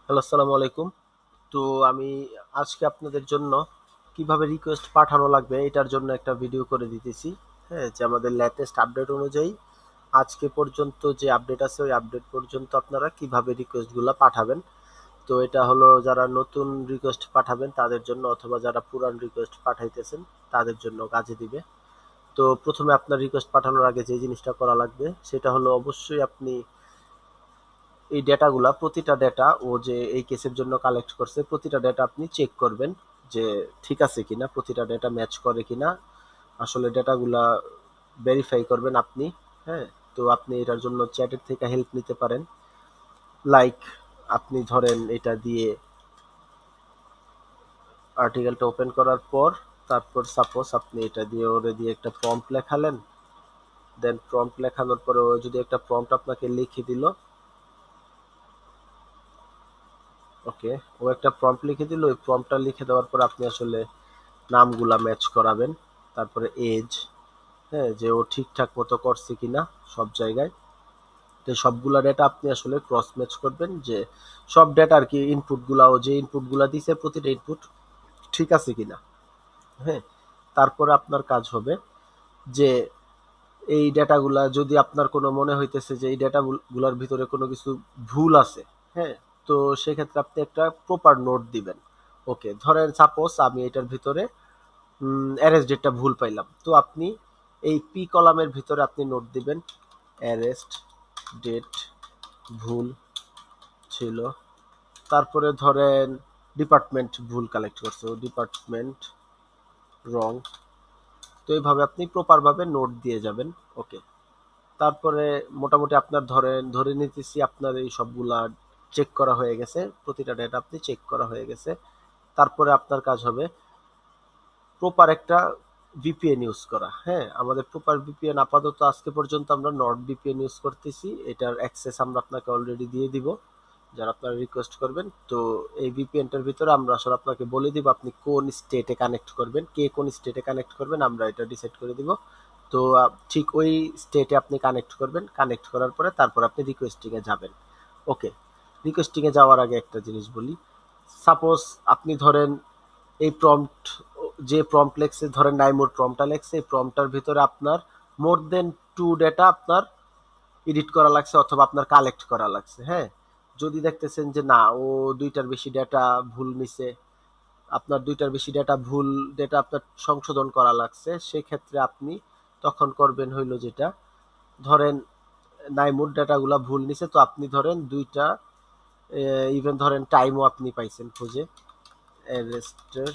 Hello, আসসালামু আলাইকুম। তো আমি আজকে আপনাদের জন্য কিভাবে রিকোয়েস্ট পাঠানো লাগবে এটার জন্য একটা ভিডিও করে দিতেছি। হ্যাঁ, যে আমাদের লেটেস্ট আপডেট অনুযায়ী আজকে পর্যন্ত যে আপডেট আছে ওই আপডেট পর্যন্ত আপনারা কিভাবে রিকোয়েস্টগুলো পাঠাবেন। তো এটা হলো যারা নতুন রিকোয়েস্ট পাঠাবেন তাদের জন্য, অথবা যারা পুরান রিকোয়েস্ট পাঠাইতেছেন তাদের জন্য কাজে দিবে। তো প্রথমে আপনার রিকোয়েস্ট পাঠানোর আগে যে জিনিসটা করা লাগবে সেটা হলো অবশ্যই আপনি এই ডেটাগুলা, প্রতিটা ডেটা ও যে এই কেসের জন্য কালেক্ট করছে প্রতিটা ডেটা আপনি চেক করবেন যে ঠিক আছে কিনা, প্রতিটা ডেটা ম্যাচ করে কিনা, আসলে ডেটাগুলা ভেরিফাই করবেন আপনি। হ্যাঁ, তো আপনি এটার জন্য চ্যাটের থেকে হেল্প নিতে পারেন। লাইক, আপনি ধরেন এটা দিয়ে আর্টিকেলটা ওপেন করার পর তারপর সাপোজ আপনি এটা দিয়ে ওরে দিয়ে একটা প্রম্পট লেখালেন। দেন প্রম্পট লেখানোর পরে ও যদি একটা প্রম্পট আপনাকে লিখে দিল, ওকে, ও একটা প্রম্পট লিখে দিল, ওই প্রম্পটটা লিখে দেওয়ার পর আপনি আসলে নামগুলা ম্যাচ করাবেন। তারপরে এজ, হ্যাঁ, যে ও ঠিকঠাক মতো করছে কিনা সব জায়গায়। তো সবগুলা ডেটা আপনি আসলে ক্রস ম্যাচ করবেন যে সব ডেটা আর কি, ইনপুটগুলা ও যে ইনপুটগুলা দিছে প্রতিটা ইনপুট ঠিক আছে কিনা। হ্যাঁ, তারপরে আপনার কাজ হবে যে এই ডেটাগুলা যদি আপনার কোনো মনে হইতেছে যে এই ডেটাগুলার ভিতরে কোনো কিছু ভুল আছে, হ্যাঁ, তো সেক্ষেত্রে আপনি একটা প্রপার নোট দিবেন। ওকে, ধরেন সাপোজ আমি এটার ভিতরে অ্যারেস্ট ডেটটা ভুল পাইলাম, তো আপনি এই পি কলামের ভিতরে আপনি নোট দিবেন অ্যারেস্ট ডেট ভুল ছিল। তারপরে ধরেন ডিপার্টমেন্ট ভুল কালেক্ট করছে, ও ডিপার্টমেন্ট রং। তো এইভাবে আপনি প্রপার ভাবে নোট দিয়ে যাবেন। ওকে, তারপরে মোটামুটি আপনার ধরেন ধরে নিতেছি আপনার এই সবগুলা চেক করা হয়ে গেছে, প্রতিটা ডেটা আপনি চেক করা হয়ে গেছে। তারপরে আপনার কাজ হবে প্রপার একটা ভিপিএন ইউজ করা। হ্যাঁ, আমাদের প্রপার ভিপিএন আপাতত আজকে পর্যন্ত আমরা নর্ড ভিপিএন ইউজ করতেছি, এটার অ্যাক্সেস আমরা আপনাকে অলরেডি দিয়ে দিব যারা আপনারা রিকোয়েস্ট করবেন। তো এই ভিপিএনটার ভিতরে আমরা আসলে আপনাকে বলে দিব আপনি কোন স্টেটে কানেক্ট করবেন, কে কোন স্টেটে কানেক্ট করবেন আমরা এটা ডিসাইড করে দিব। তো ঠিক ওই স্টেটে আপনি কানেক্ট করবেন, কানেক্ট করার পরে তারপর আপনি রিকোয়েস্টিংয়ে যাবেন। ওকে, রিকোয়েস্টিংয়ে যাওয়ার আগে একটা জিনিস বলি। সাপোজ আপনি ধরেন এই প্রম্পট, যে প্রম্পট লেখছে, ধরেন নাইমোর প্রম্পটটা লেখছে, এই প্রম্পটটার ভিতরে আপনার মোর দেন টু ডেটা আপনার এডিট করা লাগছে অথবা আপনার কালেক্ট করা লাগছে। হ্যাঁ, যদি দেখতেছেন যে না ও দুইটার বেশি ডেটা ভুল নিছে, আপনার দুইটার বেশি ডেটা ভুল ডেটা আপনার সংশোধন করা লাগছে, সেক্ষেত্রে আপনি তখন করবেন হইলো যেটা, ধরেন নাইমোর ডেটাগুলা ভুল নিছে, তো আপনি ধরেন দুইটা ইভেন ধরেন টাইমও আপনি পাইছেন খুঁজে, অ্যারেস্টের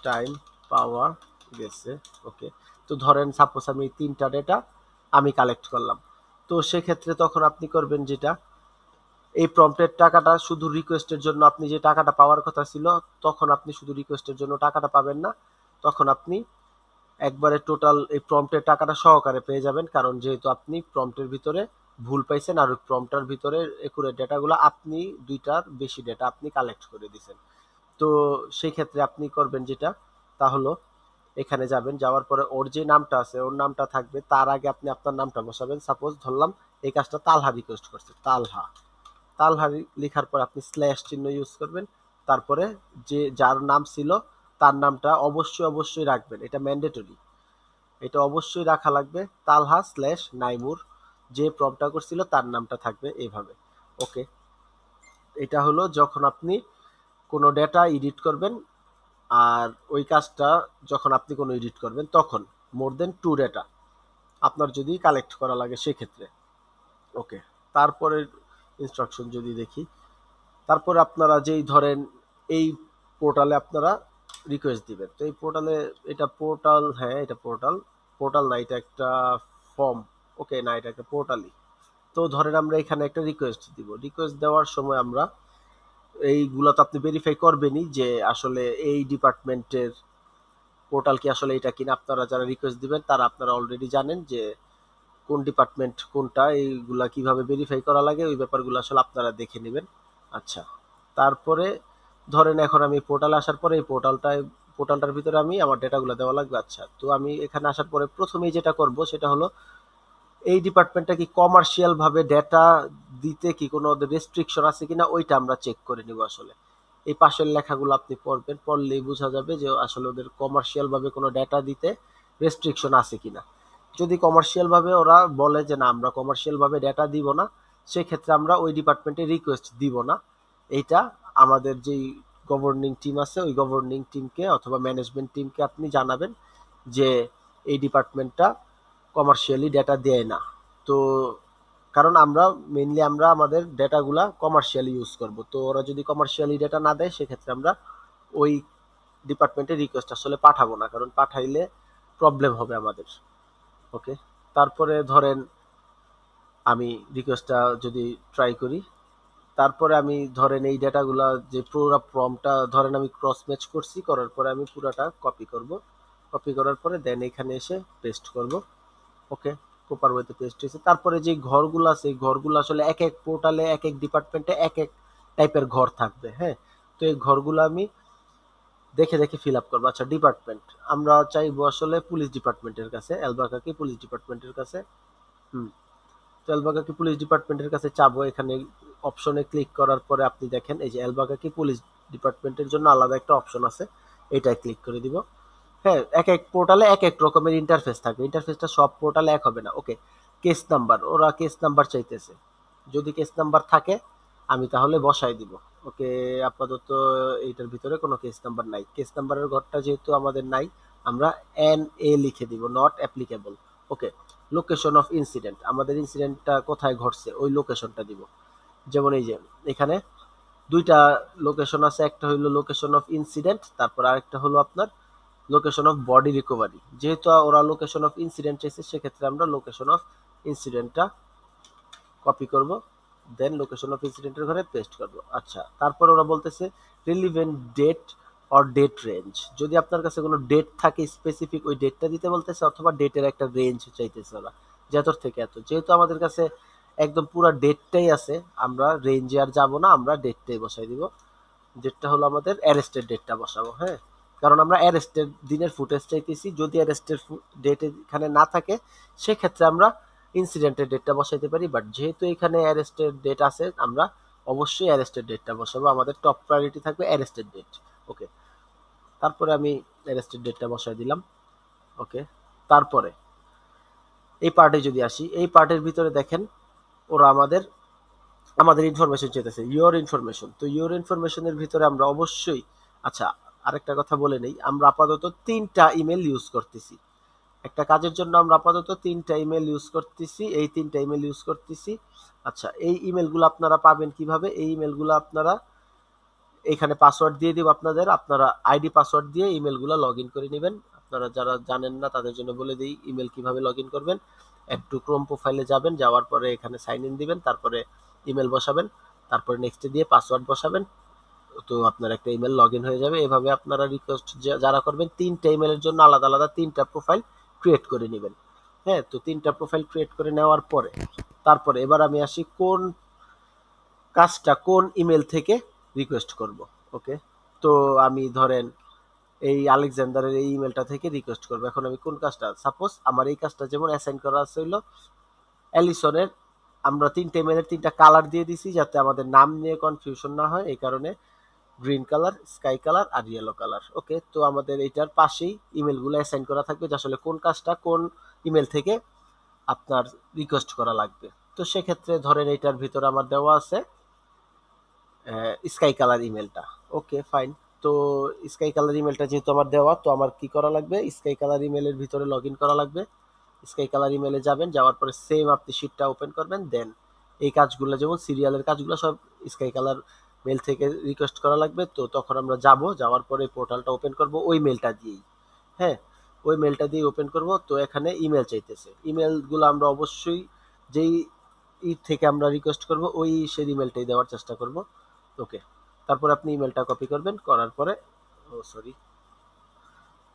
টাইম পাওয়া গেছে। ওকে, তো ধরেন সাপোজ আমি তিনটা ডেটা আমি কালেক্ট করলাম, তো সেক্ষেত্রে তখন আপনি করবেন যেটা, এই প্রম্পটের টাকাটা শুধু রিকোয়েস্টের জন্য আপনি যে টাকাটা পাওয়ার কথা ছিল, তখন আপনি শুধু রিকোয়েস্টের জন্য টাকাটা পাবেন না, তখন আপনি একবারে টোটাল এই প্রম্পটের টাকাটা সহকারে পেয়ে যাবেন, কারণ যেহেতু আপনি প্রম্পটের ভিতরে ভুল পাইছেন আর ওই প্রম্পটার ভিতরে একুরেট ডেটাগুলো আপনি দুইটার বেশি ডেটা আপনি কালেক্ট করে দিয়েছেন। তো সেই ক্ষেত্রে আপনি করবেন যেটা, তা হলো এখানে যাবেন, যাওয়ার পরে ওর যে নামটা আছে ওর নামটা থাকবে, তার আগে আপনি আপনার নামটা বসাবেন। সাপোজ ধরলাম এই কাজটা তালহা রিকোয়েস্ট করছে, তালহা। তালহা লেখার পর আপনি স্ল্যাশ চিহ্ন ইউজ করবেন। তারপরে যে যার নাম ছিল তার নামটা অবশ্যই অবশ্যই রাখবেন, এটা ম্যান্ডেটরি, এটা অবশ্যই রাখা লাগবে। তালহা স্ল্যাশ নাইমুর, যে প্রম্পটটা করছিল তার নামটা থাকবে এইভাবে। ওকে, এটা হলো যখন আপনি কোনো ডেটা এডিট করবেন, আর ওই কাজটা যখন আপনি কোনো এডিট করবেন তখন মোর দেন টু ডেটা আপনার যদি কালেক্ট করা লাগে সেক্ষেত্রে। ওকে, তারপরের ইনস্ট্রাকশন যদি দেখি, তারপরে আপনারা যেই ধরেন এই পোর্টালে আপনারা রিকোয়েস্ট দিবেন, তো এই পোর্টালে, এটা পোর্টাল, হ্যাঁ এটা পোর্টাল, পোর্টাল না এটা একটা ফর্ম। ওকে, না এটা একটা পোর্টালই। তো ধরেন আমরা এখানে একটা রিকোয়েস্ট দিব, রিকোয়েস্ট দেওয়ার সময় আমরা এইগুলো তো আপনি ভেরিফাই করবেনই যে আসলে এই ডিপার্টমেন্টের পোর্টাল কি আসলে এটা কিনা। আপনারা যারা রিকোয়েস্ট দিবেন তারা আপনারা অলরেডি জানেন যে কোন ডিপার্টমেন্ট কোনটা, এইগুলা কিভাবে ভেরিফাই করা লাগে ওই ব্যাপারগুলো আসলে আপনারা দেখে নেবেন। আচ্ছা, তারপরে ধরেন এখন আমি পোর্টালে আসার পরে এই পোর্টালটার ভিতরে আমি আমার ডেটাগুলো দেওয়া লাগবে। আচ্ছা, তো আমি এখানে আসার পরে প্রথমেই যেটা করব সেটা হলো এই ডিপার্টমেন্টটা কি কমার্শিয়াল ভাবে ডেটা দিতে কি কোনো ওদের রেস্ট্রিকশন আছে কিনা ওইটা আমরা চেক করে নিব আসলে। এই পাশের লেখাগুলো আপনি পড়বেন, পড়লেই বোঝা যাবে যে আসলে ওদের কমার্শিয়াল ভাবে কোনো ডেটা দিতে রেস্ট্রিকশন আছে কিনা। যদি কমার্শিয়াল ভাবে ওরা বলে যে না আমরা কমার্শিয়াল ভাবে ডেটা দিব না, সেক্ষেত্রে আমরা ওই ডিপার্টমেন্টে রিকোয়েস্ট দিব না। এইটা আমাদের যেই গভর্নিং টিম আছে ওই গভর্নিং টিমকে অথবা ম্যানেজমেন্ট টিমকে আপনি জানাবেন যে এই ডিপার্টমেন্টটা কমার্শিয়ালি ডেটা দেয় না। তো কারণ আমরা মেইনলি আমরা আমাদের ডেটাগুলা কমার্শিয়ালি ইউজ করব, তো ওরা যদি কমার্শিয়ালি ডেটা না দেয় সেক্ষেত্রে আমরা ওই ডিপার্টমেন্টে রিকোয়েস্ট আসলে পাঠাবো না, কারণ পাঠাইলে প্রবলেম হবে আমাদের। ওকে, তারপরে ধরেন আমি রিকোয়েস্টটা যদি ট্রাই করি, তারপরে আমি ধরেন এই ডেটাগুলা যে পুরো প্রম্পটটা ধরেন আমি ক্রস ম্যাচ করছি, করার পরে আমি পুরাটা কপি করব, কপি করার পরে দেন এখানে এসে পেস্ট করব। ওকে, প্রপার ওয়েতে পেস্ট হয়েছে। তারপরে যে ঘরগুলো আছে এই ঘরগুলো আসলে এক এক পোর্টালে এক এক ডিপার্টমেন্টে এক এক টাইপের ঘর থাকবে। হ্যাঁ, তো এই ঘরগুলো আমি দেখে দেখে ফিল আপ করবো। আচ্ছা, ডিপার্টমেন্ট আমরা চাইবো আসলে পুলিশ ডিপার্টমেন্টের কাছে, এলবাকাকি পুলিশ ডিপার্টমেন্টের কাছে। হুম, তো এলবাকাকি পুলিশ ডিপার্টমেন্টের কাছে চাবো। এখানে অপশনে ক্লিক করার পরে আপনি দেখেন এই যে এলবাকাকি পুলিশ ডিপার্টমেন্টের জন্য আলাদা একটা অপশন আছে, এটাই ক্লিক করে দিব। হ্যাঁ, এক এক পোর্টালে এক এক রকমের ইন্টারফেস থাকবে, ইন্টারফেসটা সব পোর্টালে এক হবে না। ওকে, কেস নাম্বার, ওরা কেস নাম্বার চাইতেছে, যদি কেস নাম্বার থাকে আমি তাহলে বসাই দিব। ওকে, আপাতত এইটার ভিতরে কোনো কেস নাম্বার নাই, কেস নাম্বারের ঘরটা যেহেতু আমাদের নাই আমরা এন এ লিখে দিব, not applicable. Okay, location of incident, আমাদের ইনসিডেন্টটা কোথায় ঘটছে ওই লোকেশনটা দিব। যেমন এই যে এখানে দুইটা লোকেশন আছে, একটা হলো লোকেশন অফ ইনসিডেন্ট, তারপর আরেকটা হলো আপনার লোকেশন অফ বডি রিকভারি। যেহেতু ওরা লোকেশন অফ ইনসিডেন্ট চাইছে সেক্ষেত্রে আমরা লোকেশন অফ ইনসিডেন্টটা কপি করব, দেন লোকেশন অফ ইনসিডেন্টের ঘরে পেস্ট করব। আচ্ছা, তারপর ওরা বলতেছে relevant date or date range, যদি আপনার কাছে কোনো ডেট থাকে স্পেসিফিক ওই ডেটটা দিতে বলতেছে, অথবা ডেটের একটা রেঞ্জ চাইতেছে ওরা যে এত থেকে এত। যেহেতু আমাদের কাছে একদম পুরো ডেটটাই আছে, আমরা রেঞ্জে আর যাব না, আমরা ডেটটাই বসাই দিব। ডেটটা হলো আমাদের অ্যারেস্টের ডেটটা বসাবো। হ্যাঁ, কারণ আমরা অ্যারেস্টের দিনের ফুটেজ চাইতেছি, যদি অ্যারেস্টের ডেট এখানে না থাকে সেক্ষেত্রে আমরা ইনসিডেন্টের ডেটটা বসাইতে পারি, বাট যেহেতু এখানে অ্যারেস্টের ডেট আছে আমরা অবশ্যই অ্যারেস্টের ডেটটা বসাবো, আমাদের টপ প্রায়োরিটি থাকবে অ্যারেস্টের ডেট। ওকে, তারপরে আমি অ্যারেস্টের ডেটটা বসাই দিলাম। ওকে, তারপরে এই পার্টে যদি আসি, এই পার্টের ভিতরে দেখেন ওরা আমাদের ইনফরমেশন চাইতেছে, ইওর ইনফরমেশন। তো ইওর ইনফরমেশনের ভিতরে আমরা অবশ্যই, আচ্ছা আরেকটা কথা বলে নেই, আমরা আপাতত 3টা ইমেল ইউজ করতেছি একটা কাজের জন্য, আমরা আপাতত 3টা ইমেল ইউজ করতেছি, এই 3টা ইমেল ইউজ করতেছি। আচ্ছা, এই ইমেলগুলো আপনারা পাবেন কিভাবে? এই ইমেলগুলো আপনারা এখানে পাসওয়ার্ড দিয়ে দিব আপনাদের, আপনারা আইডি পাসওয়ার্ড দিয়ে ইমেলগুলো লগ ইন করে নেবেন। আপনারা যারা জানেন না তাদের জন্য বলে দিই ইমেল কিভাবে লগ ইন করবেন। একটু ক্রোম প্রোফাইলে যাবেন, যাওয়ার পরে এখানে সাইন ইন দিবেন, তারপরে ইমেল বসাবেন, তারপরে নেক্সটে দিয়ে পাসওয়ার্ড বসাবেন, তো আপনার একটা ইমেল লগ ইন হয়ে যাবে। এভাবে আপনারা রিকোয়েস্ট যারা করবেন 3টা ইমেলের জন্য আলাদা আলাদা 3টা প্রোফাইল ক্রিয়েট করে নেবেন। হ্যাঁ, তো 3টা প্রোফাইল ক্রিয়েট করে নেওয়ার পরে তারপরে এবার আমি আসি কোন কাজটা কোন ইমেল থেকে রিকোয়েস্ট করব। ওকে, তো আমি ধরেন এই আলেকজান্ডারের এই ইমেলটা থেকে রিকোয়েস্ট করবো। এখন আমি কোন কাজটা, সাপোজ আমার এই কাজটা যেমন অ্যাসাইন করা আছে হইলো অ্যালিসনের, আমরা 3টা ইমেলের 3টা কালার দিয়ে দিছি যাতে আমাদের নাম নিয়ে কনফিউশন না হয়, এই কারণে গ্রিন কালার, স্কাই কালার আর ইয়েলো কালার। ওকে, তো আমাদের এইটার পাশেই ইমেলগুলো অ্যাসাইন করা থাকবে যে আসলে কোন কাজটা কোন ইমেল থেকে আপনার রিকোয়েস্ট করা লাগবে। তো সেক্ষেত্রে ধরেন এইটার ভিতরে আমার দেওয়া আছে স্কাই কালার ইমেলটা। ওকে, ফাইন। তো স্কাই কালার ইমেলটা যেহেতু আমার দেওয়া, তো আমার কি করা লাগবে, স্কাই কালার ইমেলের ভিতরে লগ ইন করা লাগবে। স্কাই কালার ইমেলে যাবেন, যাওয়ার পরে সেম আপনি শিটটা ওপেন করবেন, দেন এই কাজগুলো যেমন সিরিয়ালের কাজগুলো সব স্কাই কালার মেল থেকে রিকোয়েস্ট করা লাগবে। তো তখন আমরা যাওয়ার পরে পোর্টালটা ওপেন করব ওই মেলটা দিয়েই। হ্যাঁ, ওই মেলটা দিয়ে ওপেন করব। তো এখানে ইমেল চাইতেছে, ইমেলগুলো আমরা অবশ্যই যেই থেকে আমরা রিকোয়েস্ট করব ওই সেই ইমেলটাই দেওয়ার চেষ্টা করব। ওকে, তারপর আপনি ইমেলটা কপি করবেন, করার পরে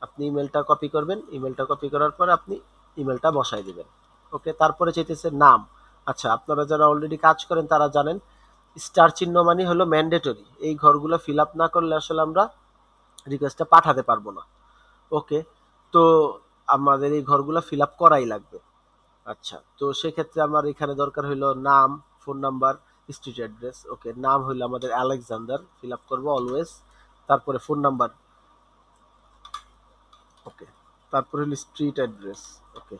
আপনি ইমেলটা কপি করবেন, ইমেলটা কপি করার পরে আপনি ইমেলটা বসাই দিবেন। ওকে, তারপরে চাইতেছে নাম। আচ্ছা, আপনারা যারা অলরেডি কাজ করেন তারা জানেন স্টার চিহ্ন মানে হলো ম্যান্ডেটরি, এই ঘরগুলো ফিল আপ না করলে আসলে আমরা রিকোয়েস্টটা পাঠাতে পারবো না। ওকে, তো আমাদের এই ঘরগুলো ফিল আপ করাই লাগবে। আচ্ছা, তো সেক্ষেত্রে আমার এখানে দরকার হইলো নাম, ফোন নাম্বার, স্ট্রিট অ্যাড্রেস। ওকে, নাম হইলো আমাদের আলেকজান্ডার, ফিল আপ করবো অলওয়েজ। তারপরে ফোন নাম্বার, ওকে। তারপরে হলো স্ট্রিট অ্যাড্রেস, ওকে।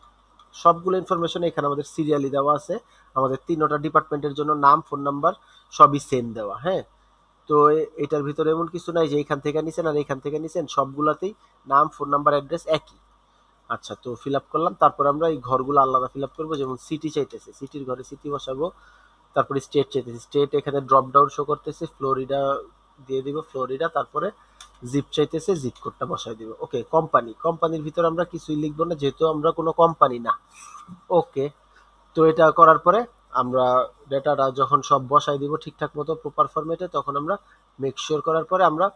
সবগুলো ইনফরমেশন এখানে আমাদের সিরিয়ালি দেওয়া আছে। আমাদের তিনটা ডিপার্টমেন্টের জন্য নাম, ফোন নাম্বার সবই সেম দেওয়া, হ্যাঁ। তো এটার ভিতরে এমন কিছু নাই যে এইখান থেকে নিছেন আর এইখান থেকে নিছেন, সবগুলাতেই নাম, ফোন নাম্বার, অ্যাড্রেস একই। আচ্ছা, তো ফিল আপ করলাম। তারপর আমরা এই ঘরগুলো আলাদা ফিল আপ করবো। যেমন সিটি চাইতেছে, সিটির ঘরে সিটি বসাবো। তারপরে স্টেট চাইতেছে, স্টেট এখানে ড্রপ ডাউন শো করতেছে, ফ্লোরিডা দিয়ে দিব, ফ্লোরিডা। তারপরে জিপ চাইতেছে, জিপ কোডটা বসাই দিব। ওকে, কোম্পানি, কোম্পানির ভিতরে আমরা কিছুই লিখবো না যেহেতু আমরা কোনো কোম্পানি না। ওকে, তো এটা করার পরে আমরা ডেটাটা যখন সব বসাই দিব ঠিকঠাক মতো প্রপার ফরম্যাটে, তখন আমরা মেক শিওর করার পরে আমরা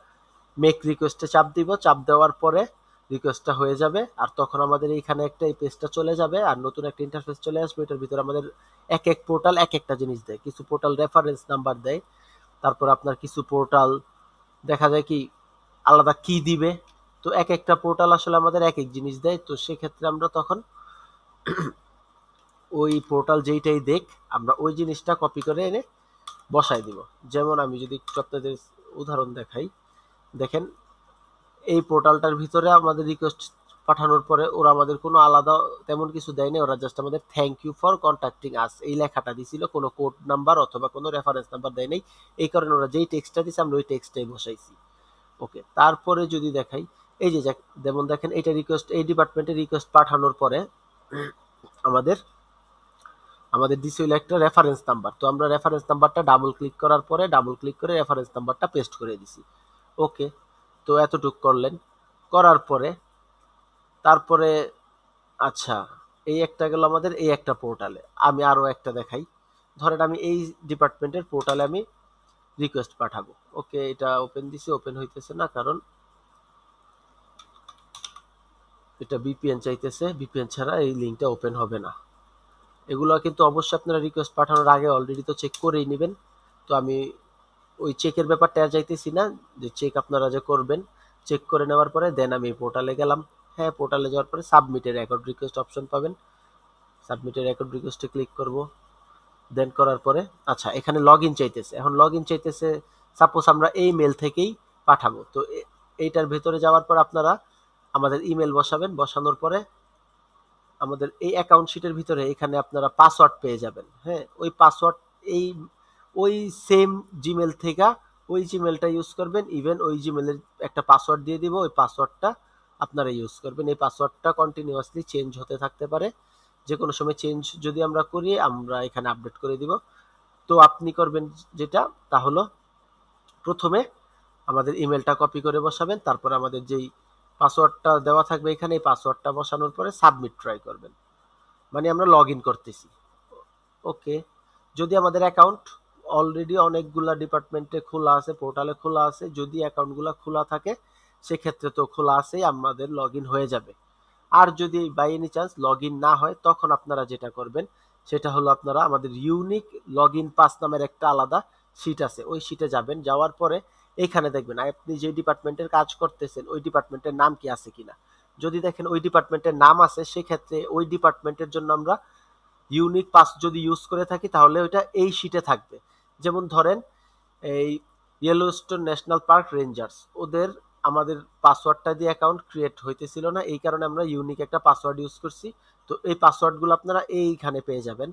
মেক রিকোয়েস্টে চাপ দিব। চাপ দেওয়ার পরে রিকোয়েস্টটা হয়ে যাবে, আর তখন আমাদের এইখানে একটা এই পেজটা চলে যাবে আর নতুন একটা ইন্টারফেস চলে আসবে। এটার ভিতরে আমাদের এক এক পোর্টাল এক একটা জিনিস দেয়। কিছু পোর্টাল রেফারেন্স নাম্বার দেয়, তারপর আপনার কিছু পোর্টাল দেখা যায় কি আলাদা কি দিবে। তো এক একটা পোর্টাল আসলে আমাদের এক এক জিনিস দেয়। তো সেক্ষেত্রে আমরা তখন ওই পোর্টাল যেইটাই দেখ আমরা ওই জিনিসটা কপি করে এনে বসাই দিব। যেমন আমি যদি একটু আপনাদের উদাহরণ দেখাই, দেখেন এই পোর্টালটার ভিতরে আমাদের রিকোয়েস্ট পাঠানোর পরে ওরা আমাদের কোনো আলাদা তেমন কিছু দেয়নি। ওরা জাস্ট আমাদের থ্যাংক ইউ ফর কন্ট্যাক্টিং আস এই লেখাটা দিছিল, কোনো কোড নাম্বার অথবা কোনো রেফারেন্স নাম্বার দেয় নাই। এই কারণে ওরা যেই টেক্সটটা দিছে আমরা ওই টেক্সটটাই বসাইছি। ওকে, তারপরে যদি দেখাই, এই যে যেমন দেখেন এটা রিকোয়েস্ট, এই ডিপার্টমেন্টে রিকোয়েস্ট পাঠানোর পরে আমাদের আমাদের দিছে হইলো একটা রেফারেন্স নাম্বার। তো আমরা রেফারেন্স নাম্বারটা ডাবল ক্লিক করার পরে ডাবল ক্লিক করে রেফারেন্স নাম্বারটা পেস্ট করে দিছি। ওকে, তো এতটুক করলেন। করার পরে তারপরে আচ্ছা, এই একটা গেল আমাদের এই একটা পোর্টালে। আমি আরো একটা দেখাই। ধরেন আমি এই ডিপার্টমেন্টের পোর্টালে আমি রিকোয়েস্ট পাঠাবো। ওকে, এটা ওপেন দিছি, ওপেন হইতেছে না কারণ এটা ভিপিএন চাইতেছে, ভিপিএন ছাড়া এই লিঙ্কটা ওপেন হবে না। এগুলো কিন্তু অবশ্যই আপনারা রিকোয়েস্ট পাঠানোর আগে অলরেডি তো চেক করেই নেবেন। তো আমি ওই চেকের ব্যাপারটা আর যাইতেছি না, যে চেক আপনারা যে করবেন, চেক করে নেওয়ার পরে দেন আমি পোর্টালে গেলাম। হ্যাঁ, পোর্টালে যাওয়ার পরে সাবমিটের রেকর্ড রিকোয়েস্ট অপশন পাবেন। সাবমিটের রেকর্ড রিকোয়েস্টে ক্লিক করব। দেন করার পরে আচ্ছা এখানে লগ ইন চাইতেছে। এখন লগ ইন চাইতেছে, সাপোজ আমরা এই মেল থেকেই পাঠাবো। তো এইটার ভেতরে যাওয়ার পর আপনারা আমাদের ইমেল বসাবেন। বসানোর পরে আমাদের এই অ্যাকাউন্ট শিটের ভিতরে এখানে আপনারা পাসওয়ার্ড পেয়ে যাবেন। হ্যাঁ, ওই পাসওয়ার্ড এই ওই সেম জিমেল থেকে ওই জিমেলটা ইউজ করবেন। ইভেন ওই জিমেলের একটা পাসওয়ার্ড দিয়ে দিব, ওই পাসওয়ার্ডটা আপনারা ইউজ করবেন। এই পাসওয়ার্ডটা কন্টিনিউয়াসলি চেঞ্জ হতে থাকতে পারে, যে কোনো সময় চেঞ্জ যদি আমরা করি আমরা এখানে আপডেট করে দিব। তো আপনি করবেন যেটা, তা হলো প্রথমে আমাদের ইমেলটা কপি করে বসাবেন। তারপর আমাদের যেই পাসওয়ার্ডটা দেওয়া থাকবে এখানে, এই পাসওয়ার্ডটা বসানোর পরে সাবমিট ট্রাই করবেন। মানে আমরা লগ ইন করতেছি। ওকে, যদি আমাদের অ্যাকাউন্ট অলরেডি অনেকগুলা ডিপার্টমেন্টে খোলা আছে, পোর্টালে খোলা আছে, যদি অ্যাকাউন্টগুলো খোলা থাকে সেক্ষেত্রে তো খোলা আছেই, আমাদের লগ ইন হয়ে যাবে। আর যদি by any chance log in না হয় তখন আপনারা যেটা করবেন সেটা হলো আপনারা আমাদের ইউনিক লগ ইন পাস নামের একটা আলাদা শিট আছে, ওই শিটে যাবেন। যাওয়ার পরে এইখানে দেখবেন আপনি যে ডিপার্টমেন্টের কাজ করতেছেন ওই ডিপার্টমেন্টের নাম কি আছে কিনা। যদি দেখেন ওই ডিপার্টমেন্টের নাম আছে সেক্ষেত্রে ওই ডিপার্টমেন্টের জন্য আমরা ইউনিক পাস যদি ইউজ করে থাকি তাহলে ওইটা এই শিটে থাকবে। যেমন ধরেন এই ইয়েলোস্টোন ন্যাশনাল পার্ক রেঞ্জার্স, ওদের আমাদের পাসওয়ার্ডটা দিয়ে অ্যাকাউন্ট ক্রিয়েট হইতেছিল না, এই কারণে আমরা ইউনিক একটা পাসওয়ার্ড ইউজ করছি। তো এই পাসওয়ার্ডগুলো আপনারা এইখানে পেয়ে যাবেন।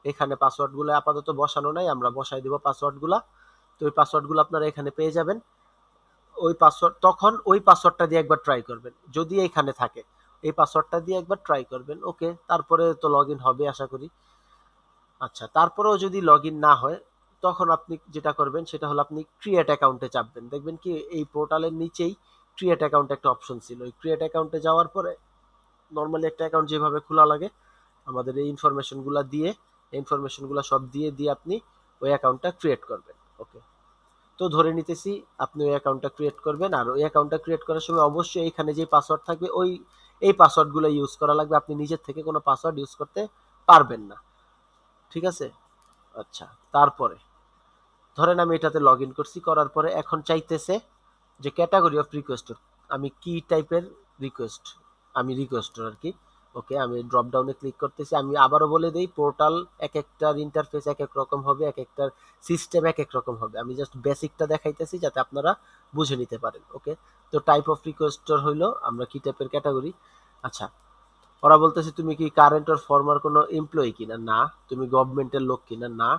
এখানে পাসওয়ার্ডগুলো আপাতত বসানো নাই, আমরা বসাই দিব পাসওয়ার্ডগুলো। তো ওই পাসওয়ার্ডগুলো আপনারা এখানে পেয়ে যাবেন। ওই পাসওয়ার্ড তখন ওই পাসওয়ার্ডটা দিয়ে একবার ট্রাই করবেন, যদি এইখানে থাকে এই পাসওয়ার্ডটা দিয়ে একবার ট্রাই করবেন। ওকে, তারপরে তো লগ ইন হবে আশা করি। আচ্ছা, তারপরেও যদি লগ ইন না হয় তখন আপনি যেটা করবেন সেটা হলো আপনি ক্রিয়েট অ্যাকাউন্টে চাপবেন। দেখবেন কি এই পোর্টালের নিচেই ক্রিয়েট অ্যাকাউন্ট একটা অপশন ছিল। ওই ক্রিয়েট অ্যাকাউন্টে যাওয়ার পরে নর্মালি একটা অ্যাকাউন্ট যেভাবে খোলা লাগে আমাদের এই ইনফরমেশনগুলো দিয়ে, এই ইনফরমেশনগুলো সব দিয়ে দিয়ে আপনি ওই অ্যাকাউন্টটা ক্রিয়েট করবেন। ওকে, তো ধরে নিতেছি আপনি ওই অ্যাকাউন্টটা ক্রিয়েট করবেন। আর ওই অ্যাকাউন্টটা ক্রিয়েট করার সময় অবশ্যই এখানে যে পাসওয়ার্ড থাকবে এই পাসওয়ার্ডগুলো ইউজ করা লাগবে। আপনি নিজের থেকে কোনো পাসওয়ার্ড ইউজ করতে পারবেন না, ঠিক আছে? আচ্ছা, তারপরে ধরেন আমি এটাতে লগ ইন করছি, করার পরে এখন চাইতেছে যে ক্যাটাগরি অফ রিকোয়েস্ট আমি কি টাইপের রিকোয়েস্ট, আমি রিকোয়েস্ট আর কি। ওকে, আমি ড্রপ ডাউনে ক্লিক করতেছি। আমি আবারও বলে দেই, পোর্টাল এক একটার ইন্টারফেস এক এক রকম হবে, এক একটার সিস্টেম এক এক রকম হবে। আমি জাস্ট বেসিকটা দেখাইতেছি যাতে আপনারা বুঝে নিতে পারেন। ওকে, তো টাইপ অফ রিকোয়েস্টর হইলো আমরা কি টাইপের ক্যাটাগরি। আচ্ছা, ওরা বলতেছে তুমি কি কারেন্ট অর ফর্মার কোনো এমপ্লয়ি কিনা, না। তুমি গভর্নমেন্টের লোক কিনা, না।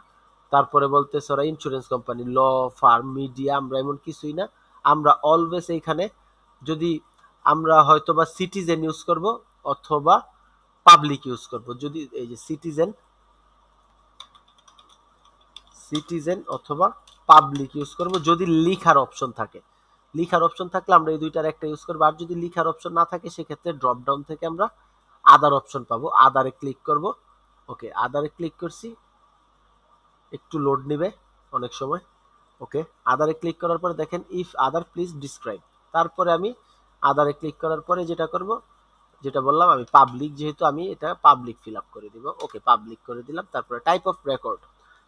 তারপরে বলতেছে ওরা insurance company, law firm, media, আমরা এমন কিছুই না। আমরা অলওয়েজ এইখানে যদি আমরা হয়তোবা সিটিজেন ইউজ করব অথবা পাবলিক ইউজ করব। যদি এই যে সিটিজেন অথবা পাবলিক ইউজ করব যদি লিখার অপশন থাকে। লিখার অপশন থাকলে আমরা এই দুইটার একটা ইউজ করবো। আর যদি লিখার অপশন না থাকে সেক্ষেত্রে ড্রপ ডাউন থেকে আমরা আদার অপশন পাবো, আদারে ক্লিক করব। ওকে, আদারে ক্লিক করছি, একটু লোড নিবে অনেক সময়। ওকে, আদারে ক্লিক করার পরে দেখেন ইফ আদার প্লিজ ডিসক্রাইব। তারপরে আমি আদারে ক্লিক করার পরে যেটা করব, যেটা বললাম আমি পাবলিক, যেহেতু আমি এটা পাবলিক ফিল আপ করে দিব। ওকে, পাবলিক করে দিলাম। তারপরে টাইপ অফ রেকর্ড,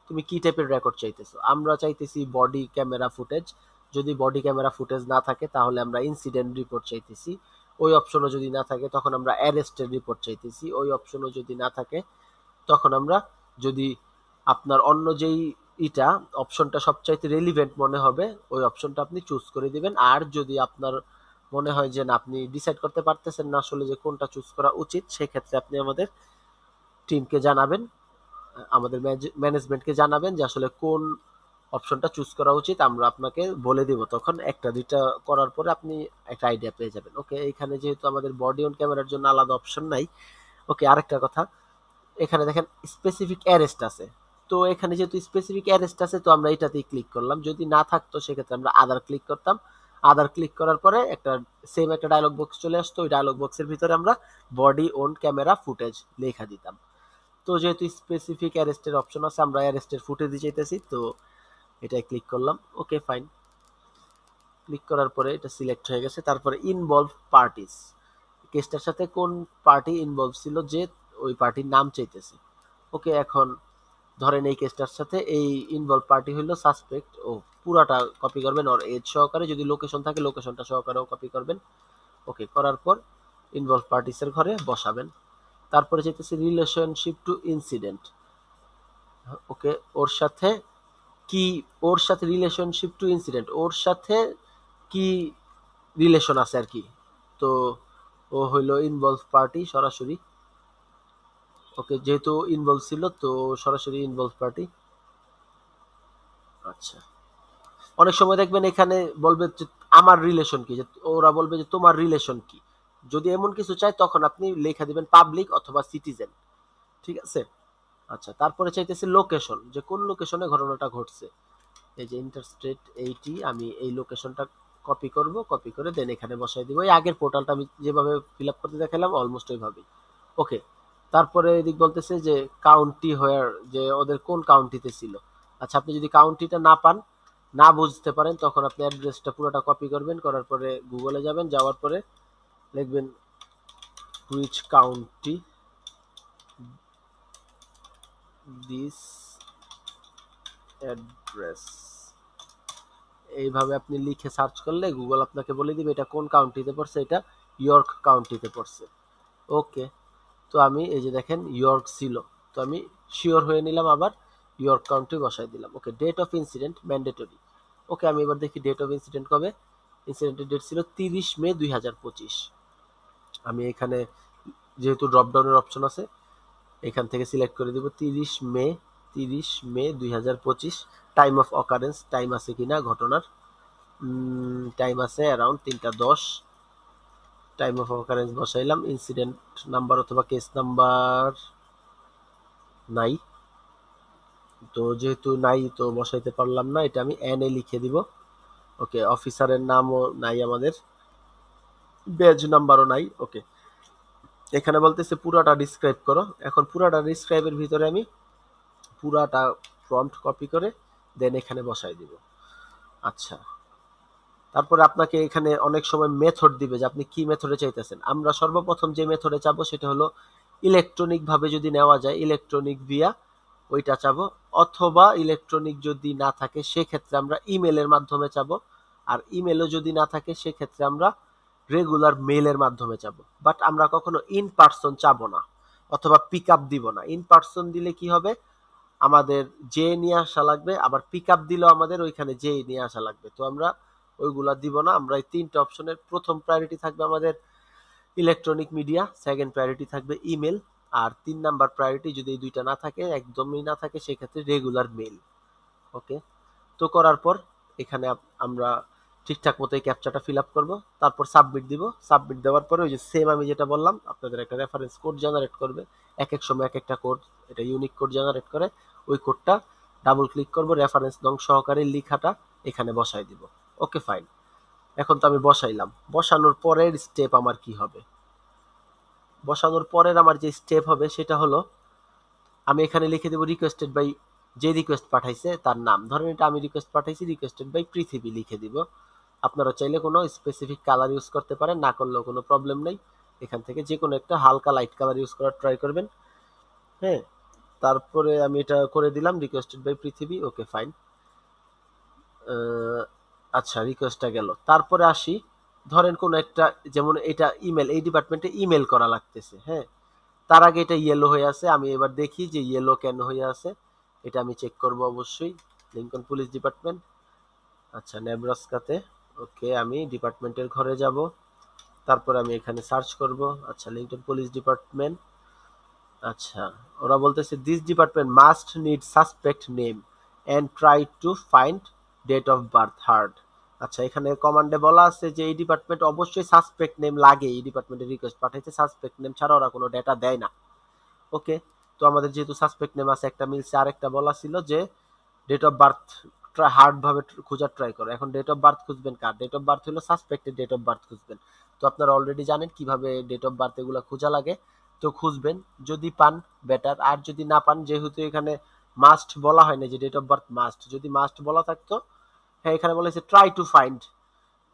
তুমি কি টাইপের রেকর্ড চাইতেছো। আমরা চাইতেছি বডি ক্যামেরা ফুটেজ। যদি বডি ক্যামেরা ফুটেজ না থাকে তাহলে আমরা ইনসিডেন্ট রিপোর্ট চাইতেছি। ওই অপশনও যদি না থাকে তখন আমরা অ্যারেস্টের রিপোর্ট চাইতেছি। ওই অপশনও যদি না থাকে তখন আমরা, যদি আপনার অন্য যেই ইটা অপশনটা সবচাইতে রেলিভেন্ট মনে হবে ওই অপশনটা আপনি চুজ করে দিবেন। আর যদি আপনার মনে হয় যে না, আপনি ডিসাইড করতে পারতেছেন না আসলে যে কোনটা চুজ করা উচিত, সেক্ষেত্রে আপনি আমাদের টিমকে জানাবেন, আমাদের ম্যানেজমেন্টকে জানাবেন যে আসলে কোন অপশনটা চুজ করা উচিত। আমরা আপনাকে বলে দিব, তখন একটা দুইটা করার পরে আপনি একটা আইডিয়া পেয়ে যাবেন। ওকে, এখানে যেহেতু আমাদের বডি অন ক্যামেরার জন্য আলাদা অপশন নাই। ওকে, আরেকটা কথা, এখানে দেখেন স্পেসিফিক অ্যারেস্ট আছে। তো এখানে যেহেতু স্পেসিফিক অ্যারেস্ট আছে তো আমরা এটাতেই ক্লিক করলাম। যদি না থাকতো সেক্ষেত্রে আমরা আদার ক্লিক করতাম। আদার ক্লিক করার পরে একটা সেম একটা ডায়লগ বক্স চলে আসতো। ওই ডায়লগ বক্সের ভিতরে আমরা বডি ওন ক্যামেরা ফুটেজ লেখা দিতাম। তো যেহেতু স্পেসিফিক অ্যারেস্টের অপশন আছে, আমরা অ্যারেস্টের ফুটেজই চাইতেছি, তো এটাই ক্লিক করলাম। ওকে, ফাইন। ক্লিক করার পরে এটা সিলেক্ট হয়ে গেছে। তারপরে ইনভলভ পার্টিস, কেসটার সাথে কোন পার্টি ইনভলভ ছিল যে ওই পার্টির নাম চাইতেছে। ওকে, এখন ধরেন এই কেসটার সাথে এই ইনভলভ পার্টি হলো সাসপেক্ট। ও পুরাটা কপি করবেন ওর এজ সহকারে, যদি লোকেশন থাকে লোকেশনটা সহকারেও কপি করবেন। ওকে, করার পর ইনভলভ পার্টিসের ঘরে বসাবেন। তারপরে চাইতেছে রিলেশনশিপ টু ইনসিডেন্ট। ওকে, ওর সাথে কি, ওর সাথে রিলেশনশিপ টু ইনসিডেন্ট, ওর সাথে কি রিলেশন আছে আর কি। তো ও হইলো ইনভলভ পার্টি সরাসরি। ওকে, যেহেতু ইনভলভ ছিল তো সরাসরি ইনভলভ পার্টি। আচ্ছা, অনেক সময় দেখবেন এখানে বলবে যে আমার রিলেশন কি, যে ওরা বলবে যে তোমার রিলেশন কি। যদি এমন কিছু চাই তখন আপনি লেখা দিবেন পাবলিক অথবা সিটিজেন। ঠিক আছে। আচ্ছা, তারপরে চাইতেছে লোকেশন, যে কোন লোকেশনে ঘটনাটা ঘটছে। এই যে ইন্টারস্টেট 80, আমি এই লোকেশনটা কপি করব, কপি করে দেন এখানে বসাই দিব। এই আগের পোর্টালটা আমি যেভাবে ফিল আপ করতে দেখালাম অলমোস্ট ওইভাবেই। ওকে, তারপরে এদিক বলতেছে যে কাউন্টি হোয়ার, যে ওদের কোন কাউন্টিতে ছিল। আচ্ছা, আপনি যদি কাউন্টিটা না পান, না বুঝতে পারেন, তখন আপনি অ্যাড্রেসটা পুরোটা কপি করবেন। করার পরে গুগলে যাবেন, যাওয়ার পরে লিখবেন হুইচ কাউন্টি দিস অ্যাড্রেস। এইভাবে আপনি লিখে সার্চ করলে গুগল আপনাকে বলে দিবে এটা কোন কাউন্টিতে পড়ছে। এটা ইয়র্ক কাউন্টিতে পড়ছে। ওকে, তো আমি এই যে দেখেন ইয়র্ক ছিল, তো আমি শিওর হয়ে নিলাম, আবার ইয়র্ক কাউন্টি বসাই দিলাম। ওকে, ডেট অফ ইনসিডেন্ট ম্যান্ডেটরি। ওকে, আমি এবার দেখি ডেট অফ ইনসিডেন্ট কবে। ইনসিডেন্টের ডেট ছিল 30 মে 2025। আমি এখানে যেহেতু ড্রপ ডাউনের অপশন আছে এখান থেকে সিলেক্ট করে দিব 30 May. 30 May 2025। Time of occurrence, time আছে কিনা ঘটনার, টাইম আছে অ্যারাউন্ড 3টা 10। টাইম অফ অকারেন্স বসাইলাম। ইনসিডেন্ট নাম্বার অথবা কেস নাম্বার নাই, তো যেহেতু নাই তো বসাইতে পারলাম না, এটা আমি এন এ লিখে দিব। ওকে, অফিসারের নামও নাই আমাদের, ব্যাজ নাম্বারও নাই। ওকে, এখানে বলতেছে পুরাটা ডিসক্রাইব করো। এখন পুরাটা ডিসক্রাইবের ভিতরে আমি পুরাটা প্রম্পট কপি করে দেন এখানে বসাই দিব। আচ্ছা, তারপরে আপনাকে এখানে অনেক সময় মেথড দিবে যে আপনি কি মেথডে চাইতেছেন। আমরা সর্বপ্রথম যে মেথডে চাবো সেটা হলো ইলেকট্রনিক ভাবে যদি নেওয়া যায়, ইলেকট্রনিক ভিয়া ওইটা চাবো। অথবা ইলেকট্রনিক যদি না থাকে সেক্ষেত্রে আমরা ইমেলের মাধ্যমে চাবো। আর ইমেলও যদি না থাকে সেক্ষেত্রে আমরা রেগুলার মেইলের মাধ্যমে চাবো, বাট আমরা কখনো ইন পার্সন চাবো না অথবা পিক আপ দিব না। ইন পার্সন দিলে কি হবে, আমাদের যে নিয়ে আসা লাগবে, আবার পিক আপ দিলেও আমাদের ওইখানে যে নিয়ে আসা লাগবে। তো আমরা ওইগুলা দিব না। আমরা এই তিনটা অপশনের প্রথম প্রায়োরিটি থাকবে আমাদের ইলেকট্রনিক মিডিয়া, সেকেন্ড প্রায়োরিটি থাকবে ইমেল, আর 3 নাম্বার প্রায়োরিটি যদি এই দুইটা না থাকে, একদমই না থাকে, সেক্ষেত্রে রেগুলার মেইল। ওকে, তো করার পর এখানে আমরা ঠিকঠাক মতো এই ক্যাপচাটা ফিল আপ করবো, তারপর সাবমিট দিব। সাবমিট দেওয়ার পরে ওই যে সেম আমি যেটা বললাম, আপনাদের একটা রেফারেন্স কোড জেনারেট করবে, এক এক সময় এক একটা কোড, এটা ইউনিক কোড জেনারেট করে, ওই কোডটা ডাবল ক্লিক করব, রেফারেন্স নং সহকারে লেখাটা এখানে বসাই দিব। ওকে ফাইন, এখন তো আমি বসাইলাম। বসানোর পরের স্টেপ আমার কি হবে, বসানোর পরের আমার যে স্টেপ হবে সেটা হলো আমি এখানে লিখে দেবো রিকোয়েস্টেড বাই, যে রিকোয়েস্ট পাঠাইছে তার নাম, ধরেন এটা আমি রিকোয়েস্ট পাঠাইছি, রিকোয়েস্টেড বাই পৃথিবী লিখে দিব। আপনারা চাইলে কোনো স্পেসিফিক কালার ইউজ করতে পারেন, না করলেও কোনো প্রবলেম নেই। এখান থেকে যে কোনো একটা হালকা লাইট কালার ইউজ করার ট্রাই করবেন। হ্যাঁ, তারপরে আমি এটা করে দিলাম রিকোয়েস্টেড বাই পৃথিবী। ওকে ফাইন, আচ্ছা রিকোয়েস্টটা গেল। তারপরে আসি, ধরেন কোনো একটা, যেমন এটা ইমেল, এই ডিপার্টমেন্টে ইমেল করা লাগতেছে। হ্যাঁ, তার আগে এটা ইয়েলো হয়ে আছে, আমি এবার দেখি যে ইয়েলো কেন হয়ে আছে, এটা আমি চেক করব অবশ্যই। লিঙ্কন পুলিশ ডিপার্টমেন্ট, আচ্ছা নেব্রাস্কাতে। ওকে, আমি ডিপার্টমেন্টের ঘরে যাব, তারপর আমি এখানে সার্চ করব। আচ্ছা লিঙ্কন পুলিশ ডিপার্টমেন্ট, আচ্ছা ওরা বলতেছে this department must need suspect name and try to find date of birth hard. আচ্ছা এখানে কমান্ডে বলা আছে যে এই ডিপার্টমেন্ট অবশ্যই সাসপেক্ট নেম লাগে, এই ডিপার্টমেন্টে রিকোয়েস্ট পাঠাইছে, সাসপেক্ট নেম ছাড়া ওরা কোনো ডেটা দেয় না। ওকে, তো আমাদের যেহেতু সাসপেক্ট নেম আছে একটা মিলছে, আরেকটা বলা ছিল যে ডেট অফ বার্থ হার্ড ভাবে খোঁজার ট্রাই করো। এখন ডেট অফ বার্থ খুঁজবেন কার, ডেট অফ বার্থ হলো সাসপেক্টেড ডেট অফ বার্থ খুঁজবেন। তো আপনারা অলরেডি জানেন কিভাবে ডেট অফ বার্থ এগুলো খোঁজা লাগে, তো খুঁজবেন, যদি পান বেটার, আর যদি না পান, যেহেতু এখানে মাস্ট বলা হয় না যে ডেট অফ বার্থ মাস্ট, যদি মাস্ট বলা থাকতো, হ্যাঁ এখানে বলেছে ট্রাই টু ফাইন্ড,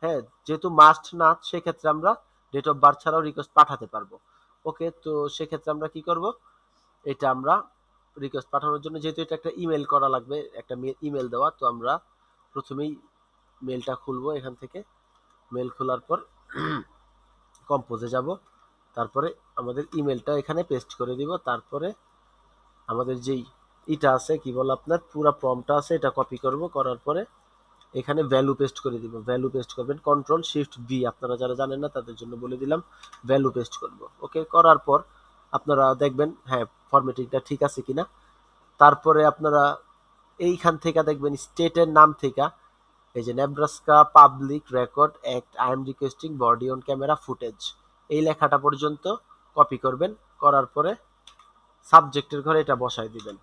হ্যাঁ যেহেতু মাস্ট না, সেক্ষেত্রে আমরা ডেট অফ বার্থ ছাড়াও রিকোয়েস্ট পাঠাতে পারবো। ওকে, তো সেক্ষেত্রে আমরা কি করব, এটা আমরা রিকোয়েস্ট পাঠানোর জন্য যেহেতু এটা একটা ইমেল করা লাগবে, একটা ইমেল দেওয়া, তো আমরা প্রথমেই মেলটা খুলবো এখান থেকে। মেল খোলার পর কম্পোজে যাব, তারপরে আমাদের ইমেলটা এখানে পেস্ট করে দিব। তারপরে আমাদের যেই এটা আছে, কি বলে আপনার পুরো প্রম্পটটা আছে, এটা কপি করব, করার পরে এখানে ভ্যালু পেস্ট করে দিব। ভ্যালু পেস্ট করবেন কন্ট্রোল শিফট ভি, আপনারা যারা জানেন না তাদের জন্য বলে দিলাম, ভ্যালু পেস্ট করব। ওকে, করার পর আপনারা দেখবেন হ্যাঁ ফরম্যাটিংটা ঠিক আছে কিনা। তারপরে আপনারা এইখান থেকে দেখবেন স্টেটের নাম থেকে এই যে Nebraska public record act I am requesting body on camera footage, এই লেখাটা পর্যন্ত কপি করবেন। করার পরে সাবজেক্টের ঘরে এটা বসায় দিবেন।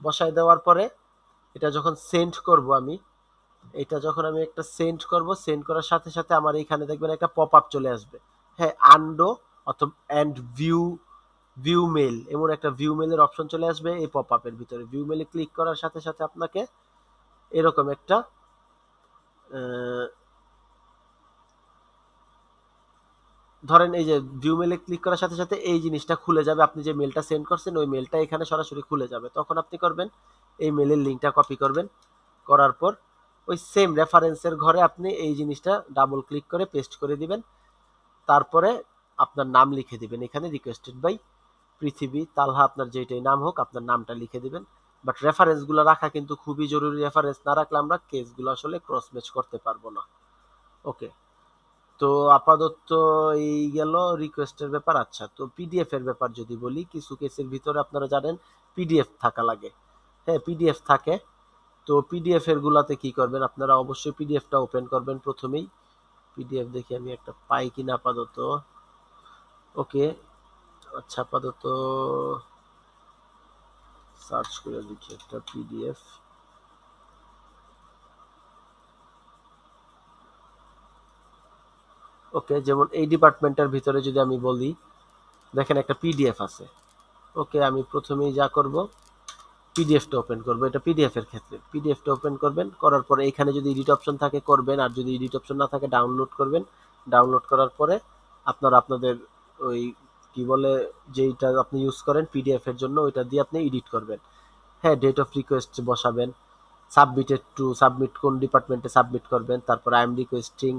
বসায় দেওয়ার পরে এটা যখন সেন্ড করব আমি, এটা যখন আমি একটা সেন্ড করব, সেন্ড করার সাথে সাথে আমার এইখানে দেখবেন একটা পপ আপ চলে আসবে, হ্যাঁ আন্ডো অথবা অ্যান্ড ভিউ মেল, এমন একটা ভিউ মেলের অপশন চলে আসবে এই পপ আপের ভিতরে। ভিউ মেলে ক্লিক করার সাথে সাথে আপনাকে এরকম একটা ধরেন এই যে ভিউ মেলে ক্লিক করার সাথে সাথে এই জিনিসটা খুলে যাবে, আপনি যে মেলটা সেন্ড করছেন ওই মেলটা এখানে সরাসরি খুলে যাবে। তখন আপনি করবেন এই মেলের লিঙ্কটা কপি করবেন, করার পর ওই সেম রেফারেন্সের ঘরে আপনি এই জিনিসটা ডাবল ক্লিক করে পেস্ট করে দিবেন। তারপরে আপনার নাম লিখে দিবেন এখানে রিকোয়েস্টেড বাই পৃথিবী তালহা, আপনার যেটাই নাম হোক আপনার নামটা লিখে দিবেন। বাট রেফারেন্সগুলো রাখা কিন্তু খুবই জরুরি, রেফারেন্স না রাখলে আমরা কেসগুলো আসলে ক্রস ম্যাচ করতে পারবো না। ওকে, তো আপাতত এই গেল রিকোয়েস্টের ব্যাপার। আচ্ছা, তো পিডিএফ এর ব্যাপার যদি বলি, কিছু কেসের ভিতরে আপনারা জানেন পিডিএফ থাকা লাগে, হ্যাঁ পিডিএফ থাকে। তো পিডিএফ এর গুলাতে কি করবেন, আপনারা অবশ্যই পিডিএফটা ওপেন করবেন প্রথমেই। পিডিএফ দেখি আমি একটা পাই কিনা আপাতত। ওকে, আচ্ছা আপাতত সার্চ করে দেখি একটা পিডিএফ। ওকে, যেমন এই ডিপার্টমেন্টের ভিতরে যদি আমি বলি, দেখেন একটা পিডিএফ আছে। ওকে, আমি প্রথমেই যা করব পিডিএফটা ওপেন করব, এটা পিডিএফ এর ক্ষেত্রে পিডিএফটা ওপেন করবেন, করার পরে এখানে যদি এডিট অপশন থাকে করবেন, আর যদি এডিট অপশন না থাকে ডাউনলোড করবেন। ডাউনলোড করার পরে আপনারা আপনাদের ওই কি বলে যেইটা আপনি ইউজ করেন পিডিএফ এর জন্য ওইটা দিয়ে আপনি এডিট করবেন। হ্যাঁ, ডেট অফ রিকোয়েস্ট বসাবেন, সাবমিটেড টু, সাবমিট কোন ডিপার্টমেন্টে সাবমিট করবেন, তারপর আই এম রিকোয়েস্টিং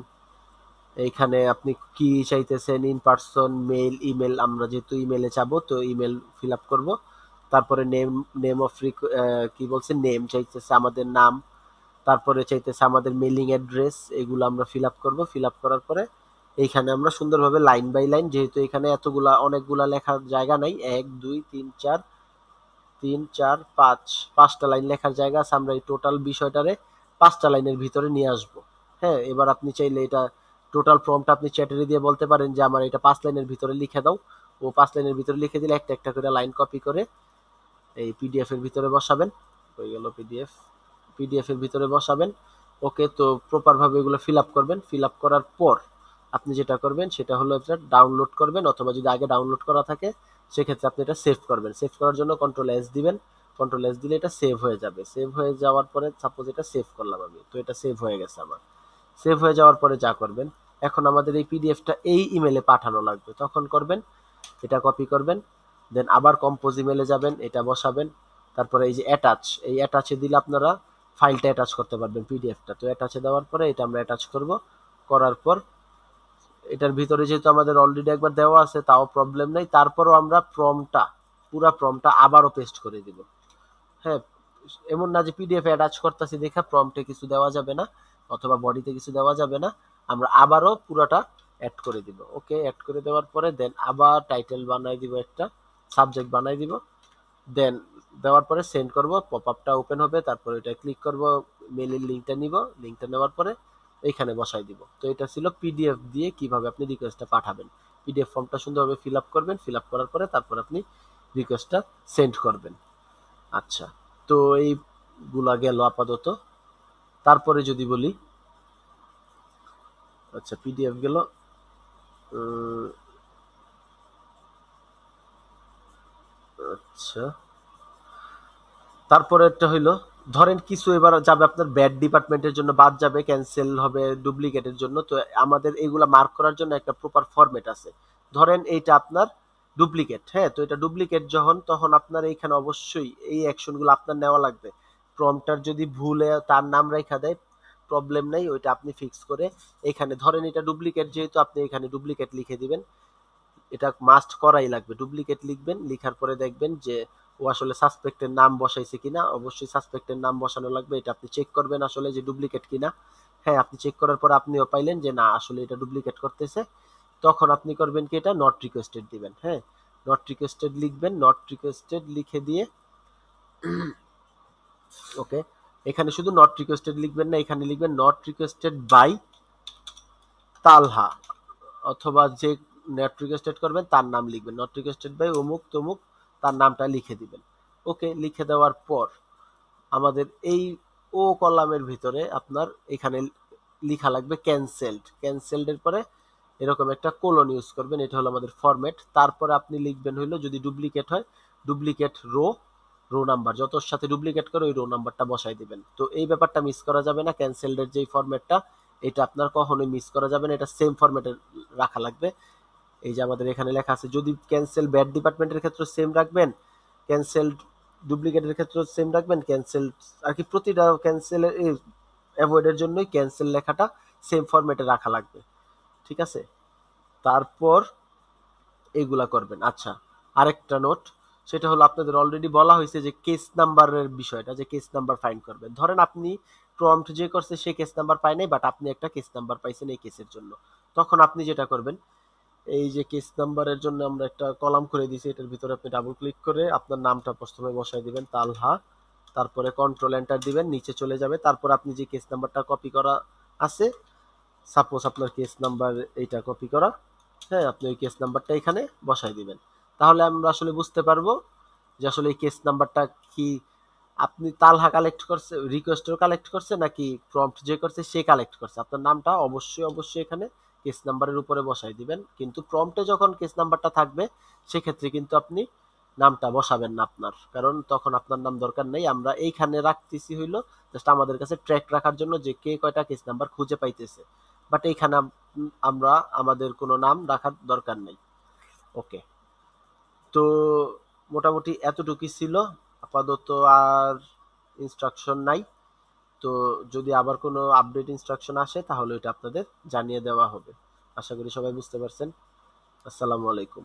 এইখানে আপনি কি চাইতেছেন, ইন পারসন, মেল, ইমেল, আমরা যেহেতু ইমেলে চাবো তো ইমেল ফিল আপ করবো। তারপরে নেম, নেম অফ কি বলছে, নেম চাইতেছে আমাদের নাম, তারপরে চাইতেছে আমাদের মেলিং অ্যাড্রেস, এগুলো আমরা ফিল আপ করবো। ফিল আপ করার পরে এইখানে আমরা সুন্দরভাবে লাইন বাই লাইন, যেহেতু এখানে এতগুলা অনেকগুলা লেখার জায়গা নাই, 1 2 3 4 5টা লাইন লেখার জায়গা আছে, আমরা এই টোটাল বিষয়টারে 5টা লাইনের ভিতরে নিয়ে আসবো। হ্যাঁ, এবার আপনি চাইলে এটা টোটাল ফর্মটা আপনি চ্যাটারে দিয়ে বলতে পারেন যে আমার এটা 5 লাইনের ভিতরে লিখে দাও। ও 5 লাইনের ভিতরে লিখে দিলে একটা একটা করে লাইন কপি করে এই পিডিএফ এর ভিতরে বসাবেন। হয়ে গেল পিডিএফ, পিডিএফ এর ভিতরে বসাবেন। ওকে, তো প্রপার ভাবে এগুলো ফিল আপ করবেন। ফিল আপ করার পর আপনি যেটা করবেন সেটা হলো এটা ডাউনলোড করবেন, অথবা যদি আগে ডাউনলোড করা থাকে সেক্ষেত্রে আপনি এটা সেভ করবেন। সেভ করার জন্য কন্ট্রোল এস দিবেন। কন্ট্রোল এস দিলে এটা সেভ হয়ে যাবে। সেভ হয়ে যাওয়ার পরে সাপোজ এটা সেভ করলাম আমি, তো এটা সেভ হয়ে গেছে আমার। সেভ হয়ে যাওয়ার পরে যা করবেন, এখন আমাদের এই পিডিএফটা এই ইমেলে পাঠানো লাগবে, তখন করবেন এটা কপি করবেন, দেন আবার কম্পোজ ইমেলে যাবেন, এটা বসাবেন। তারপরে এই যে অ্যাটাচ, এই অ্যাটাচে দিলে আপনারা ফাইলটা অ্যাটাচ করতে পারবেন, পিডিএফটা। তো অ্যাটাচে দেওয়ার পরে এটা আমরা অ্যাটাচ করব। করার পর এটার ভিতরে যেহেতু আমাদের অলরেডি একবার দেওয়া আছে তাও প্রবলেম নাই, তারপরও আমরা প্রমটা, পুরা প্রমটা আবারও পেস্ট করে দিব। হ্যাঁ, এমন না যে পিডিএফ অ্যাটাচ করতেছি দেখা প্রম্পটে কিছু দেওয়া যাবে না, অথবা বডিতে কিছু দেওয়া যাবে না, আমরা আবারও পুরোটা অ্যাড করে দিব। ওকে, অ্যাড করে দেওয়ার পরে দেন আবার টাইটেল বানাই দিব, একটা সাবজেক্ট বানাই দিব। দেন দেওয়ার পরে সেন্ড করব, পপআপটা ওপেন হবে, তারপরে এটা ক্লিক করব, মেইলের লিঙ্কটা নিব, লিঙ্কটা নেওয়ার পরে এইখানে বসাই দিব। তো এটা ছিল পিডিএফ দিয়ে কিভাবে আপনি রিকোয়েস্টটা পাঠাবেন। পিডিএফ ফর্মটা সুন্দরভাবে ফিল আপ করবেন। ফিল আপ করার পরে তারপর আপনি রিকোয়েস্টটা সেন্ড করবেন। আচ্ছা, তো এইগুলা গেল আপাতত। তারপরে যদি বলি, আচ্ছা পিডিএফ গেল, আচ্ছা তারপরে একটা হইলো, ধরেন কিছু এবার যাবে আপনার ব্যাড ডিপার্টমেন্টের জন্য, বাদ যাবে, ক্যান্সেল হবে ডুপ্লিকেটের জন্য। তো আমাদের এইগুলা মার্ক করার জন্য একটা প্রপার ফরম্যাট আছে। ধরেন এইটা আপনার ডুপ্লিকেট, হ্যাঁ, তো এটা ডুপ্লিকেট যখন, তখন আপনার এইখানে অবশ্যই এই অ্যাকশনগুলো আপনার নেওয়া লাগবে। প্রম্পটার যদি ভুলে তার নাম রেখা দেয় প্রবলেম নাই, ওইটা আপনি ফিক্স করে এখানে, ধরেন এটা ডুপ্লিকেট যেহেতু, আপনি এখানে ডুপ্লিকেট লিখে দিবেন। এটা মাস্ট করাই লাগবে, ডুপ্লিকেট লিখবেন। লিখার পরে দেখবেন যে ও আসলে সাসপেক্টের নাম বসাইছে কিনা, অবশ্যই সাসপেক্টের নাম বসানো লাগবে। এটা আপনি চেক করবেন আসলে যে ডুপ্লিকেট কিনা। হ্যাঁ, আপনি চেক করার পর আপনিও পাইলেন যে না আসলে এটা ডুপ্লিকেট করতেছে, তখন আপনি করবেন কি, এটা নট রিকোয়েস্টেড দিবেন। হ্যাঁ, নট রিকোয়েস্টেড লিখবেন, নট রিকোয়েস্টেড লিখে দিয়ে ওকে, এখানে শুধু নট রিকোয়েস্টেড লিখবেন না, এখানে লিখবেন নট রিকোয়েস্টেড বাই তালহা, অথবা যে নেট রিকোয়েস্টেড করবেন তার নাম লিখবেন, নট রিকোয়েস্টেড বাই অমুক তমুক, তার নামটা লিখে দিবেন। ওকে, লিখে দেওয়ার পর আমাদের এই ও কলামের ভিতরে আপনার এখানে লিখা লাগবে ক্যান্সেলড। ক্যান্সেলড এর পরে এরকম একটা কোলন ইউজ করবেন, এটা হলো আমাদের ফরম্যাট। তারপরে আপনি লিখবেন হইলো, যদি ডুপ্লিকেট হয় ডুপ্লিকেট রো, রো নাম্বার যতর সাথে ডুপ্লিকেট করে ওই রো নাম্বারটা বসাই দিবেন। তো এই ব্যাপারটা মিস করা যাবে না, ক্যান্সেলড এর যেই ফরম্যাটটা এটা আপনার কখনোই মিস করা যাবে না, এটা সেম ফরম্যাটে রাখা লাগবে। এই যে আমাদের এখানে লেখা আছে, যদি ক্যান্সেল ব্যাড ডিপার্টমেন্টের ক্ষেত্রে সেম রাখবেন, ক্যান্সেল ডুপ্লিকেটের ক্ষেত্রে সেম রাখবেন, ক্যান্সেল আর কি প্রতিটা ক্যান্সেলের অ্যাভয়েডের জন্যই ক্যান্সেল লেখাটা সেম ফরম্যাটে রাখা লাগবে। ঠিক আছে, তারপর এগুলা করবেন। আচ্ছা, আরেকটা নোট, সেটা হলো আপনাদের অলরেডি বলা হয়েছে যে কেস নাম্বারের বিষয়টা, যে কেস নাম্বার ফাইন্ড করবেন। ধরেন আপনি প্রম্পট যে করছে সে কেস নাম্বার পায় নাই, বাট আপনি একটা কেস নাম্বার পাইছেন এই কেসের জন্য। তখন আপনি যেটা করবেন, এই যে কেস নাম্বারের জন্য আমরা একটা কলাম করে দিয়েছি, এটার ভিতরে আপনি ডাবল ক্লিক করে আপনার নামটা প্রথমে বসাই দিবেন তালহা, তারপরে কন্ট্রোল এন্টার দিবেন, নিচে চলে যাবে। তারপর আপনি যে কেস নাম্বারটা কপি করা আছে, সাপোজ আপনার কেস নাম্বার এইটা কপি করা, হ্যাঁ, আপনি ওই কেস নাম্বারটা এখানে বসাই দিবেন। তাহলে আমরা আসলে বুঝতে পারবো যে আসলে এই কেস নাম্বারটা কি আপনি তালহা কালেক্ট করছে, রিকোয়েস্টর কালেক্ট করছে, নাকি প্রম্পট যে করছে সে কালেক্ট করছে। আপনার নামটা অবশ্যই অবশ্যই এখানে কেস নাম্বারের উপরে বসাই দিবেন, কিন্তু প্রম্পটে যখন কেস নাম্বারটা থাকবে সেক্ষেত্রে কিন্তু আপনি নামটা বসাবেন না আপনার, কারণ তখন আপনার নাম দরকার নেই। আমরা এইখানে রাখতেছি হইলো জাস্ট আমাদের কাছে ট্র্যাক রাখার জন্য যে কে কয়টা কেস নাম্বার খুঁজে পাইতেছে, বাট এইখানে আমরা আমাদের কোনো নাম রাখার দরকার নেই। ওকে, তো মোটামুটি এতটুকুই ছিল আপাতত, আর ইনস্ট্রাকশন নাই। তো যদি আবার কোনো আপডেট ইনস্ট্রাকশন আসে তাহলে এটা আপনাদের জানিয়ে দেওয়া হবে। আশা করি সবাই বুঝতে পারছেন। আসসালামু আলাইকুম।